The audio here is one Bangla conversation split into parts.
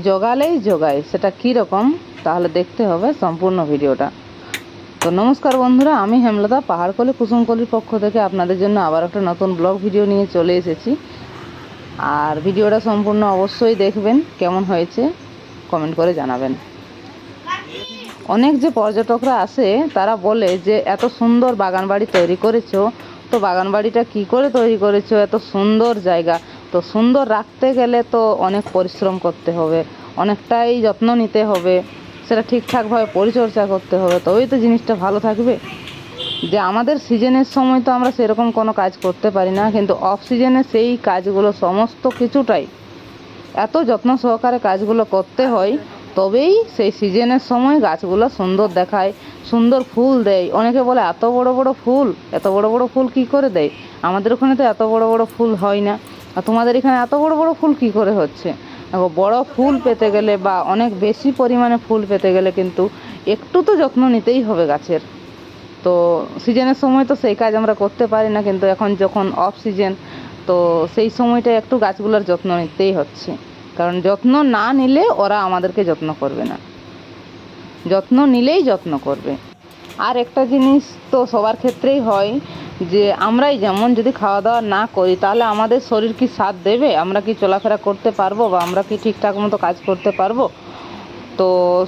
জগালেই জোগায়, সেটা কী রকম তাহলে দেখতে হবে সম্পূর্ণ ভিডিওটা। তো নমস্কার বন্ধুরা, আমি হেমলতা পাহাড়কলি কুসুমকলির পক্ষ থেকে আপনাদের জন্য আবার একটা নতুন ব্লগ ভিডিও নিয়ে চলে এসেছি। আর ভিডিওটা সম্পূর্ণ অবশ্যই দেখবেন, কেমন হয়েছে কমেন্ট করে জানাবেন। অনেক যে পর্যটকরা আসে তারা বলে যে এত সুন্দর বাগানবাড়ি তৈরি করেছো, তো বাগানবাড়িটা কী করে তৈরি করেছো, এত সুন্দর জায়গা, তো সুন্দর রাখতে গেলে তো অনেক পরিশ্রম করতে হবে, অনেকটাই যত্ন নিতে হবে, সেটা ঠিকঠাকভাবে পরিচর্যা করতে হবে, তবেই তো জিনিসটা ভালো থাকবে। যে আমাদের সিজনের সময় তো আমরা সেরকম কোনো কাজ করতে পারি না, কিন্তু অফ সিজনে সেই কাজগুলো সমস্ত কিছুটাই এত যত্ন সহকারে কাজগুলো করতে হয়, তবেই সেই সিজনের সময় গাছগুলো সুন্দর দেখায়, সুন্দর ফুল দেয়। অনেকে বলে এত বড় বড় ফুল, এত বড় বড় ফুল কী করে দেয়? আমাদের ওখানে তো এত বড় বড় ফুল হয় না, আর তোমাদের এখানে এত বড় বড় ফুল কী করে হচ্ছে? বড় ফুল পেতে গেলে বা অনেক বেশি পরিমাণে ফুল পেতে গেলে কিন্তু একটু তো যত্ন নিতেই হবে গাছের। তো সিজনের সময় তো সেই কাজ আমরা করতে পারি না, কিন্তু এখন যখন অফ সিজন, তো সেই সময়টা একটু গাছগুলোর যত্ন নিতেই হচ্ছে, কারণ যত্ন না নিলে ওরা আমাদেরকে যত্ন করবে না, যত্ন নিলেই যত্ন করবে। আর একটা জিনিস তো সবার ক্ষেত্রেই হয় যে আমরাই যেমন যদি খাওয়া দাওয়া না করি তাহলে আমাদের শরীর কি সাথ দেবে? আমরা কি চলাফেরা করতে পারবো, বা আমরা কি ঠিকঠাক মতো কাজ করতে পারবো? তো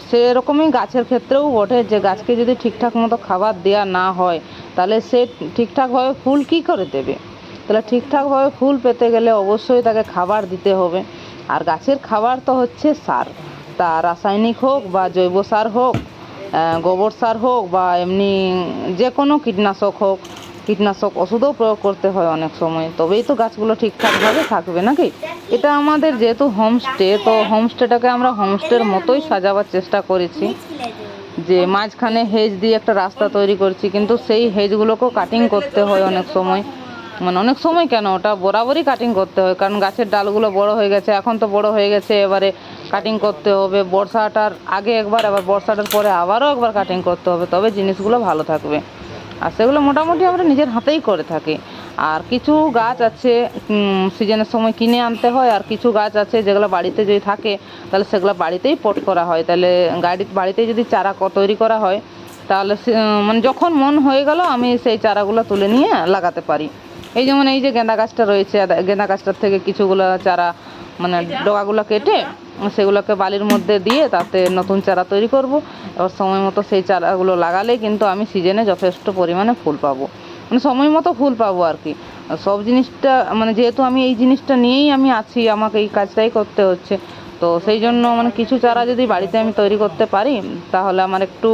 সেরকমই গাছের ক্ষেত্রেও বটে, যে গাছকে যদি ঠিকঠাক মতো খাবার দেওয়া না হয় তাহলে সে ঠিকঠাকভাবে ফুল কী করে দেবে? তাহলে ঠিকঠাকভাবে ফুল পেতে গেলে অবশ্যই তাকে খাবার দিতে হবে। আর গাছের খাবার তো হচ্ছে সার, তা রাসায়নিক হোক বা জৈব সার হোক, গোবর সার হোক, বা এমনি যে কোনো কীটনাশক হোক, কীটনাশক ওষুধও প্রয়োগ করতে হয় অনেক সময়, তবেই তো গাছগুলো ঠিকঠাকভাবে থাকবে নাকি। এটা আমাদের যেহেতু হোমস্টে, তো হোমস্টেটাকে আমরা হোমস্টের মতোই সাজাবার চেষ্টা করেছি, যে মাঝখানে হেজ দিয়ে একটা রাস্তা তৈরি করছি, কিন্তু সেই হেজগুলোকেও কাটিং করতে হয় অনেক সময়, মানে অনেক সময় কেন, ওটা বরাবরই কাটিং করতে হয়, কারণ গাছের ডালগুলো বড় হয়ে গেছে, এখন তো বড় হয়ে গেছে, এবারে কাটিং করতে হবে। বর্ষাটার আগে একবার, আবার বর্ষাটার পরে আবারও একবার কাটিং করতে হবে, তবে জিনিসগুলো ভালো থাকবে। আর সেগুলো মোটামুটি আমরা নিজের হাতেই করে থাকি। আর কিছু গাছ আছে সিজনের সময় কিনে আনতে হয়, আর কিছু গাছ আছে যেগুলো বাড়িতে যদি থাকে তাহলে সেগুলো বাড়িতেই পট করা হয়, তাহলে বাড়িতেই যদি চারা তৈরি করা হয় তাহলে মানে যখন মন হয়ে গেল আমি সেই চারাগুলো তুলে নিয়ে লাগাতে পারি। এই যেমন এই যে গেঁদা গাছটা রয়েছে, গেঁদা গাছটার থেকে কিছুগুলো চারা মানে ডগাগুলো কেটে সেগুলোকে বালির মধ্যে দিয়ে তাতে নতুন চারা তৈরি করব। এবার সময় মতো সেই চারাগুলো লাগালেই কিন্তু আমি সিজনে যথেষ্ট পরিমাণে ফুল পাবো, মানে সময় মতো ফুল পাবো আর কি। সব জিনিসটা মানে যেহেতু আমি এই জিনিসটা নিয়েই আমি আছি, আমাকে এই কাজটাই করতে হচ্ছে, তো সেই জন্য মানে কিছু চারা যদি বাড়িতে আমি তৈরি করতে পারি তাহলে আমার একটু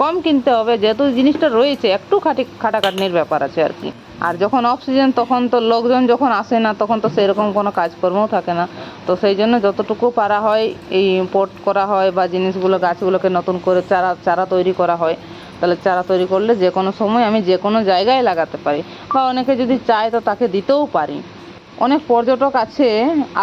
কম কিনতে হবে, যেহেতু জিনিসটা রয়েছে, একটু খাটাখাটনির ব্যাপার আছে আর কি। আর যখন অফ সিজন তখন তো লোকজন যখন আসে না, তখন তো সেরকম কোনো কাজকর্মও থাকে না, তো সেই জন্য যতটুকু পারা হয় এই পট করা হয় বা জিনিসগুলো গাছগুলোকে নতুন করে চারা তৈরি করা হয়। তাহলে চারা তৈরি করলে যে কোনো সময় আমি যে কোনো জায়গায় লাগাতে পারি, বা অনেকে যদি চায় তো তাকে দিতেও পারি। অনেক পর্যটক আছে,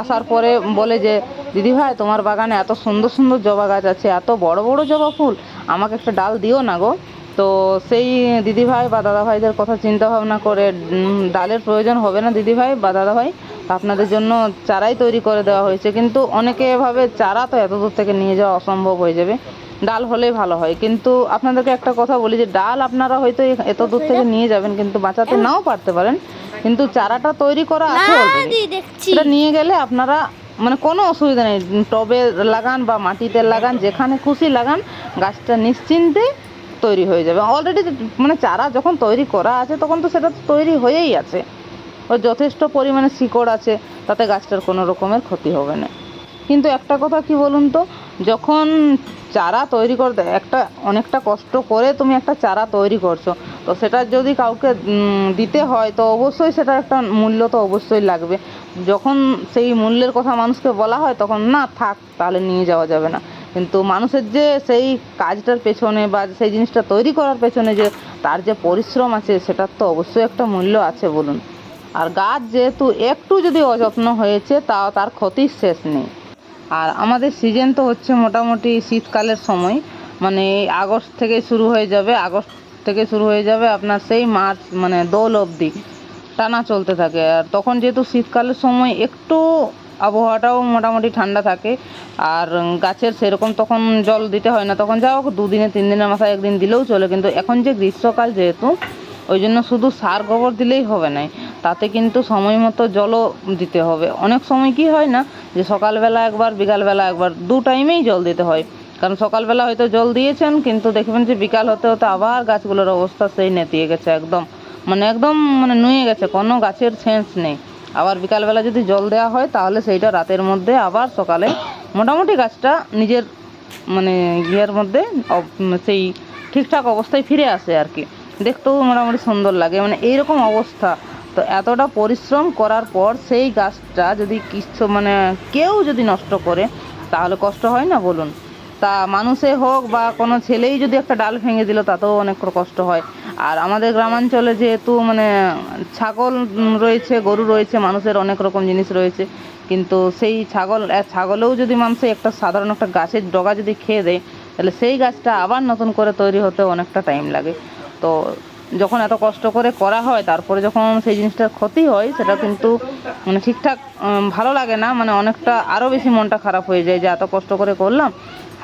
আসার পরে বলে যে দিদিভাই তোমার বাগানে এত সুন্দর সুন্দর জবা গাছ আছে, এত বড় বড় জবা ফুল, আমাকে একটা ডাল দিও না গো। তো সেই দিদিভাই বা দাদাভাইদের কথা চিন্তা ভাবনা করে ডালের প্রয়োজন হবে না দিদিভাই বা দাদাভাই, আপনাদের জন্য চারাই তৈরি করে দেওয়া হয়েছে। কিন্তু অনেকে ভাবে চারা তো এত দূর থেকে নিয়ে যাওয়া অসম্ভব হয়ে যাবে, ডাল হলেই ভালো হয়। কিন্তু আপনাদেরকে একটা কথা বলি, যে ডাল আপনারা হয়তো এত দূর থেকে নিয়ে যাবেন, কিন্তু বাঁচাতে নাও পারতে পারেন, কিন্তু চারাটা তৈরি করা আছে অলরেডি, সেটা নিয়ে গেলে আপনারা মানে কোনো অসুবিধা নেই, টবে লাগান বা মাটিতে লাগান, যেখানে খুশি লাগান, গাছটা নিশ্চিন্তে তৈরি হয়ে যাবে অলরেডি। মানে চারা যখন তৈরি করা আছে তখন তো সেটা তৈরি হয়েই আছে, ওর যথেষ্ট পরিমাণে শিকড় আছে, তাতে গাছটার কোনো রকমের ক্ষতি হবে না। কিন্তু একটা কথা কি বলুন তো, যখন চারা তৈরি করতে অনেকটা কষ্ট করে তুমি একটা চারা তৈরি করছো, তো সেটা যদি কাউকে দিতে হয় তো অবশ্যই সেটার একটা মূল্য তো অবশ্যই লাগবে। যখন সেই মূল্যের কথা মানুষকে বলা হয় তখন না থাক তাহলে নিয়ে যাওয়া যাবে না, কিন্তু মানুষের যে সেই কাজটার পেছনে বা সেই জিনিসটা তৈরি করার পেছনে যে তার যে পরিশ্রম আছে, সেটার তো অবশ্যই একটা মূল্য আছে বলুন। আর গাছ যেহেতু একটু যদি অযত্ন হয়েছে তাও তার ক্ষতির শেষ নেই। আর আমাদের সিজন তো হচ্ছে মোটামুটি শীতকালের সময়, মানে আগস্ট থেকে শুরু হয়ে যাবে, আপনার সেই মার্চ মানে দোল অবধি টানা চলতে থাকে। আর তখন যেহেতু শীতকালের সময় একটু আবহাওয়াটাও মোটামুটি ঠান্ডা থাকে, আর গাছের সেরকম তখন জল দিতে হয় না, তখন যা হোক 2 দিনে 3 দিনের মাথায় একদিন দিলেও চলে। কিন্তু এখন যে গ্রীষ্মকাল যেহেতু, ওই জন্য শুধু সার গোবর দিলেই হবে না, তাতে কিন্তু সময় মতো জলও দিতে হবে। অনেক সময় কি হয় না যে সকালবেলা একবার বিকালবেলা একবার 2 টাইমেই জল দিতে হয়, কারণ সকালবেলা হয়তো জল দিয়েছেন কিন্তু দেখবেন যে বিকাল হতে হতে আবার গাছগুলোর অবস্থা সেই নেতিয়ে গেছে, একদম মানে নুয়ে গেছে, কোনো গাছের সেন্স নেই। আবার বিকালবেলা যদি জল দেওয়া হয় তাহলে সেইটা রাতের মধ্যে আবার সকালে মোটামুটি গাছটা নিজের মানে ইয়ের মধ্যে সেই ঠিকঠাক অবস্থায় ফিরে আসে আর কি, দেখতেও মোটামুটি সুন্দর লাগে। মানে এইরকম অবস্থা। তো এতটা পরিশ্রম করার পর সেই গাছটা যদি কিছু কেউ যদি নষ্ট করে তাহলে কষ্ট হয় না বলুন? তা মানুষে হোক বা কোনো ছেলেই যদি একটা ডাল ভেঙে দিল তাতেও অনেক কষ্ট হয়। আর আমাদের গ্রামাঞ্চলে যেহেতু ছাগল রয়েছে, গরু রয়েছে, মানুষের অনেক রকম জিনিস রয়েছে, কিন্তু সেই ছাগলেও যদি মানুষে একটা সাধারণ একটা গাছের ডগা যদি খেয়ে দেয় তাহলে সেই গাছটা আবার নতুন করে তৈরি হতে অনেকটা টাইম লাগে। তো যখন এত কষ্ট করে করা হয় তারপরে যখন সেই জিনিসটার ক্ষতি হয় সেটা কিন্তু ঠিকঠাক ভালো লাগে না, অনেকটা আরও বেশি মনটা খারাপ হয়ে যায় যে এত কষ্ট করে করলাম,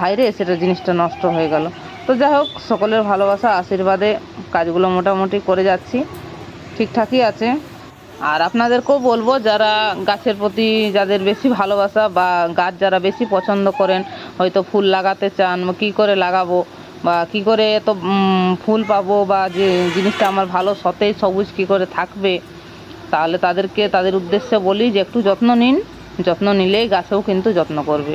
হায়রে সেটা জিনিসটা নষ্ট হয়ে গেল। তো যাই হোক, সকলের ভালোবাসা আশীর্বাদে কাজগুলো মোটামুটি করে যাচ্ছি, ঠিকঠাকই আছে। আর আপনাদেরকেও বলবো, যারা গাছের প্রতি যাদের বেশি ভালোবাসা বা গাছ যারা বেশি পছন্দ করেন, হয়তো ফুল লাগাতে চান, কী করে লাগাবো বা কী করে এত ফুল পাবো বা যে জিনিসটা আমার ভালো সতেজ সবুজ কী করে থাকবে, তাহলে তাদের উদ্দেশ্যে বলি যে একটু যত্ন নিন, যত্ন নিলেই গাছেও কিন্তু যত্ন করবে।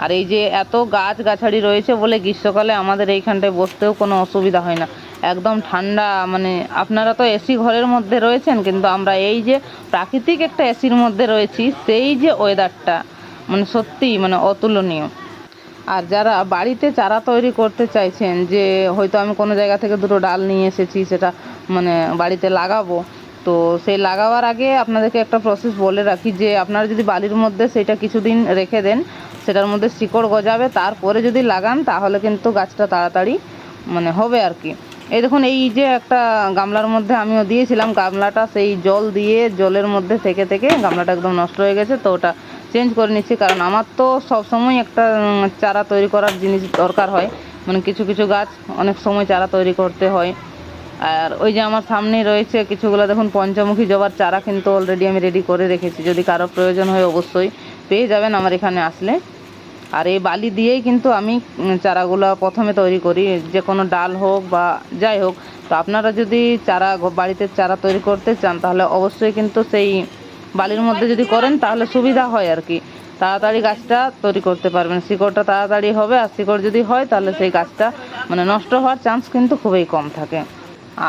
আর এই যে এত গাছগাছালি রয়েছে বলে গ্রীষ্মকালে আমাদের এইখানটায় বসতেও কোনো অসুবিধা হয় না, একদম ঠান্ডা। আপনারা তো এসি ঘরের মধ্যে রয়েছেন, কিন্তু আমরা এই যে প্রাকৃতিক একটা এসির মধ্যে রয়েছি, সেই যে ওয়েদারটা সত্যিই অতুলনীয়। আর যারা বাড়িতে চারা তৈরি করতে চাইছেন, যে হয়তো আমি কোনো জায়গা থেকে 2টো ডাল নিয়ে এসেছি সেটা বাড়িতে লাগাবো, তো সেই লাগাবার আগে আপনাদেরকে একটা প্রসেস বলে রাখি যে আপনারা যদি বালির মধ্যে সেটা কিছুদিন রেখে দেন, সেটার মধ্যে শিকড় গজাবে, তারপরে যদি লাগান তাহলে কিন্তু গাছটা তাড়াতাড়ি হবে আর কি। এই দেখুন, এই যে একটা গামলার মধ্যে আমিও দিয়েছিলাম, গামলাটা সেই জলের মধ্যে থেকে থেকে গামলাটা একদম নষ্ট হয়ে গেছে, তো ওটা চেঞ্জ করে নিচ্ছি। কারণ আমার তো সবসময় একটা চারা তৈরি করার জিনিস দরকার হয়, কিছু কিছু গাছ অনেক সময় চারা তৈরি করতে হয়। আর ওই যে আমার সামনেই রয়েছে কিছুগুলো, দেখুন পঞ্চমুখী জবার চারা কিন্তু অলরেডি আমি রেডি করে রেখেছি, যদি কারো প্রয়োজন হয় অবশ্যই পেয়ে যাবেন আমার এখানে আসলে। আর এই বালি দিয়েই কিন্তু আমি চারাগুলো প্রথমে তৈরি করি, যে কোনো ডাল হোক বা যাই হোক। তো আপনারা যদি বাড়িতে চারা তৈরি করতে চান তাহলে অবশ্যই কিন্তু সেই বালির মধ্যে যদি করেন তাহলে সুবিধা হয় আর কি, তাড়াতাড়ি গাছটা তৈরি করতে পারবেন, শিকড়টা তাড়াতাড়ি হবে। আর শিকড় যদি হয় তাহলে সেই গাছটা নষ্ট হওয়ার চান্স কিন্তু খুবই কম থাকে।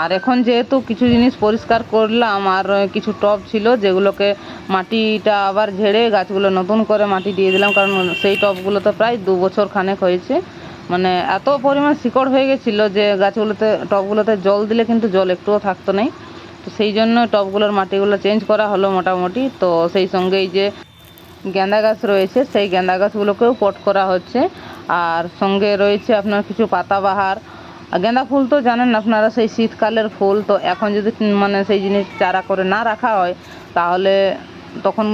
আর এখন যেহেতু কিছু জিনিস পরিষ্কার করলাম, আর কিছু টব ছিল যেগুলোকে মাটিটা আবার ঝেড়ে গাছগুলো নতুন করে মাটি দিয়ে দিলাম, কারণ সেই টবগুলোতে প্রায় 2 বছর খানেক হয়েছে, এত পরিমাণ শিকড় হয়ে গেছিলো যে টবগুলোতে জল দিলে কিন্তু জল একটুও থাকতো না। তো সেই জন্য টবগুলোর মাটিগুলো চেঞ্জ করা হলো মোটামুটি। তো সেই সঙ্গে এই যে গেঁদা গাছ রয়েছে, সেই গেঁদা গাছগুলোকেও পট করা হচ্ছে। আর সঙ্গে রয়েছে আপনার কিছু পাতাবাহার। আর গেঁদা ফুল তো জানেন আপনারা, সেই শীতকালের ফুল, তো এখন যদি সেই জিনিস চারা করে না রাখা হয় তাহলে তখন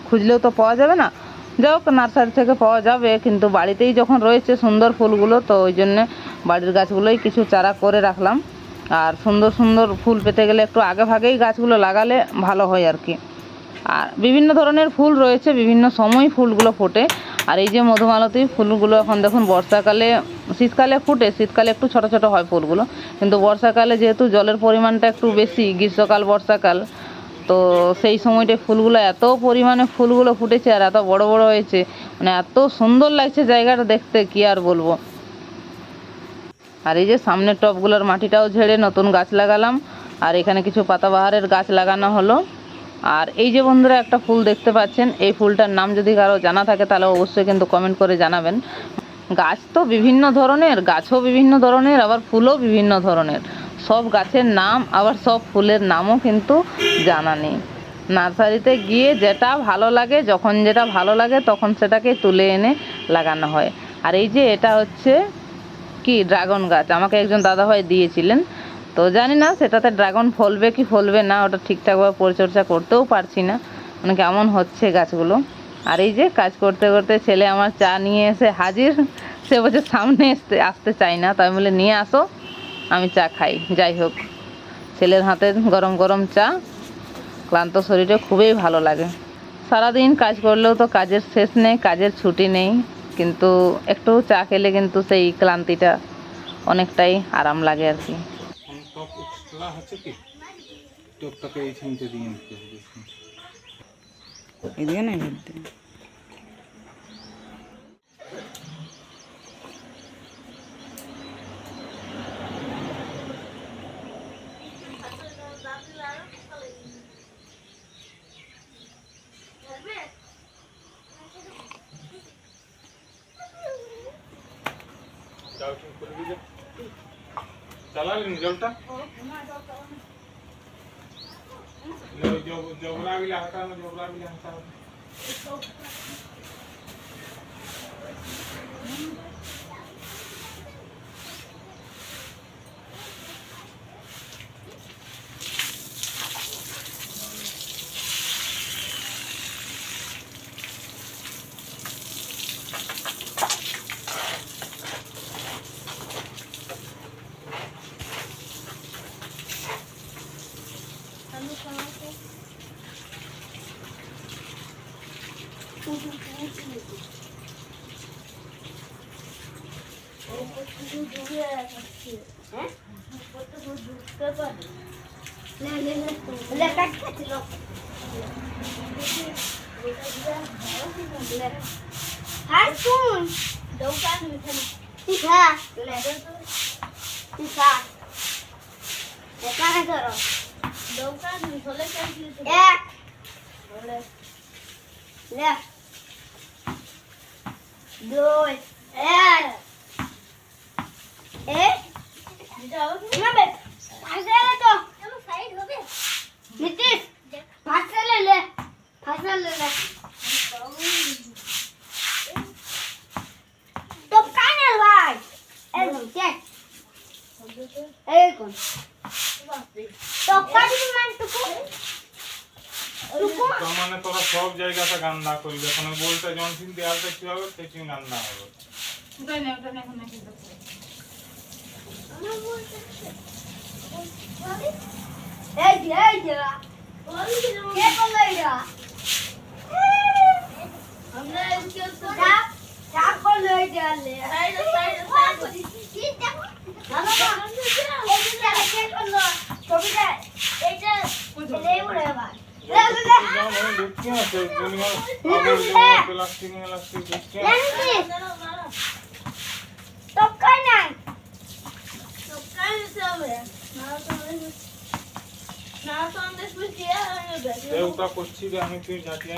খুঁজলেও তো পাওয়া যাবে না। যাই হোক, নার্সারি থেকে পাওয়া যাবে, কিন্তু বাড়িতেই যখন রয়েছে সুন্দর ফুলগুলো, তো ওই জন্যে বাড়ির গাছগুলোই কিছু চারা করে রাখলাম। আর সুন্দর সুন্দর ফুল পেতে গেলে একটু আগে ভাগেই গাছগুলো লাগালে ভালো হয় আর কি। আর বিভিন্ন ধরনের ফুল রয়েছে, বিভিন্ন সময় ফুলগুলো ফোটে। আর এই যে মধুমালতী ফুলগুলো এখন দেখুন শীতকালে ফুটে, শীতকালে একটু ছোট ছোট হয় ফুলগুলো, কিন্তু বর্ষাকালে যেহেতু জলের পরিমাণটা একটু বেশি, গ্রীষ্মকাল বর্ষাকাল, তো সেই সময়টায় ফুলগুলো এত পরিমাণে ফুলগুলো ফুটেছে আর এত বড় বড় হয়েছে, এত সুন্দর লাগছে জায়গাটা দেখতে, কি আর বলবো। আর এই যে সামনের টবগুলোর মাটিটাও ঝেড়ে নতুন গাছ লাগালাম, আর এখানে কিছু পাতাবাহারের গাছ লাগানো হলো। আর এই যে বন্ধুরা একটা ফুল দেখতে পাচ্ছেন, এই ফুলটার নাম যদি কারো জানা থাকে তাহলে অবশ্যই কিন্তু কমেন্ট করে জানাবেন। গাছ তো বিভিন্ন ধরনের, গাছও বিভিন্ন ধরনের, আবার ফুলও বিভিন্ন ধরনের, সব গাছের নাম আবার সব ফুলের নামও কিন্তু জানা নেই। নার্সারিতে গিয়ে যেটা ভালো লাগে, যখন যেটা ভালো লাগে তখন সেটাকে তুলে এনে লাগানো হয়। আর এই যে এটা হচ্ছে কি ড্রাগন গাছ, আমাকে একজন দাদাভাই দিয়েছিলেন, তো জানি না সেটাতে ড্রাগন ফলবে কি ফলবে না, ওটা ঠিকঠাকভাবে পরিচর্যা করতেও পারছি না, কেমন হচ্ছে গাছগুলো। আর এই যে কাজ করতে করতে ছেলে আমার চা নিয়ে এসে হাজির। সে বলছে সামনে আসতে চাই না, তাই বলে নিয়ে আসো, আমি চা খাই। যাই হোক, ছেলের হাতে গরম গরম চা ক্লান্ত শরীরে খুবই ভালো লাগে। সারাদিন কাজ করলেও তো কাজের শেষ নেই, কাজের ছুটি নেই, কিন্তু একটু চা খেলে কিন্তু সেই ক্লান্তিটা অনেকটাই আরাম লাগে আর কি। এদিকে নাই চালালেন জলটা জবরা গিলা হাঁটানো, জবরা গিলা হাঁটানো। মানে তোরা সব জায়গাতে গান্না করবি, এখন বলতে জনসিন দেওয়ালটা কি হবে সেটি গান্না হবে। করছি আমি তুই ঝাঁটিয়ে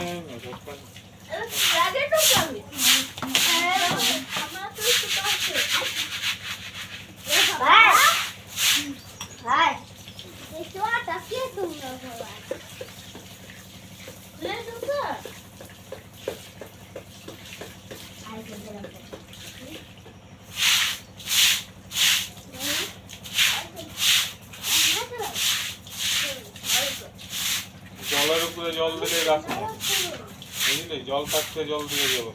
জলের উপরে জল দিলে গাছ বুঝলি, জল থাকতে জল দিয়ে যাবো।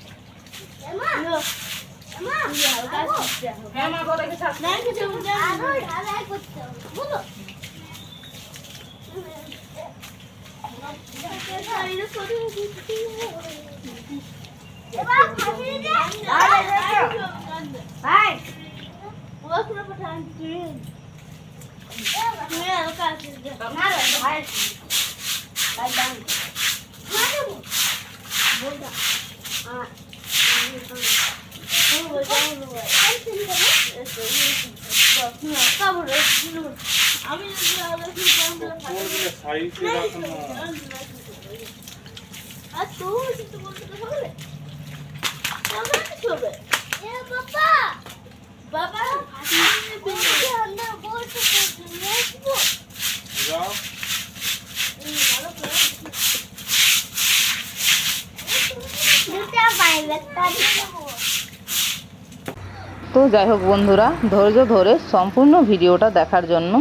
তো যাই হোক বন্ধুরা, ধৈর্য ধরে সম্পূর্ণ ভিডিওটা দেখার জন্য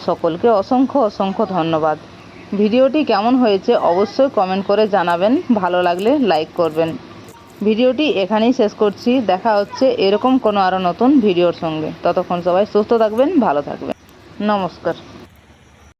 সকলকে অসংখ্য অসংখ্য ধন্যবাদ। ভিডিওটি কেমন হয়েছে অবশ্যই কমেন্ট করে জানাবেন, ভালো লাগলে লাইক করবেন। ভিডিওটি এখানেই শেষ করছি। দেখা হচ্ছে এরকম কোনো আরও নতুন ভিডিওর সঙ্গে। ততক্ষণ সবাই সুস্থ থাকবেন, ভালো থাকবেন। নমস্কার।